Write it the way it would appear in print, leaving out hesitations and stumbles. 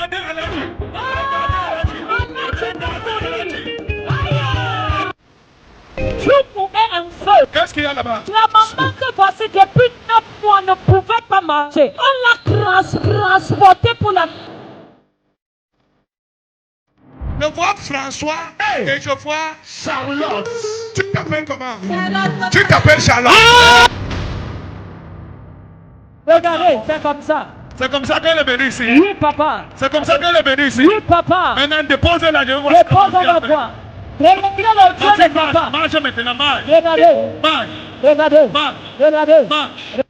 Regardez à la vie. Tu pouvais un feu. Qu'est-ce qu'il y a là-bas? La maman que voici depuis 9 mois ne pouvait pas marcher. On l'a transportée pour la... Je vois François et je vois Charlotte. Tu t'appelles comment? Tu t'appelles Charlotte. Regardez, c'est comme ça. C'est comme ça qu'elle est venue ici. Oui, papa. C'est comme ça qu'elle est venue ici. Oui, papa. Maintenant, déposez-la. Je vois. Dépose la voix. Regardez le Dieu de papa. Marche maintenant, marche. Regardez. Marche. Regardez. Marche. Regardez. Marche.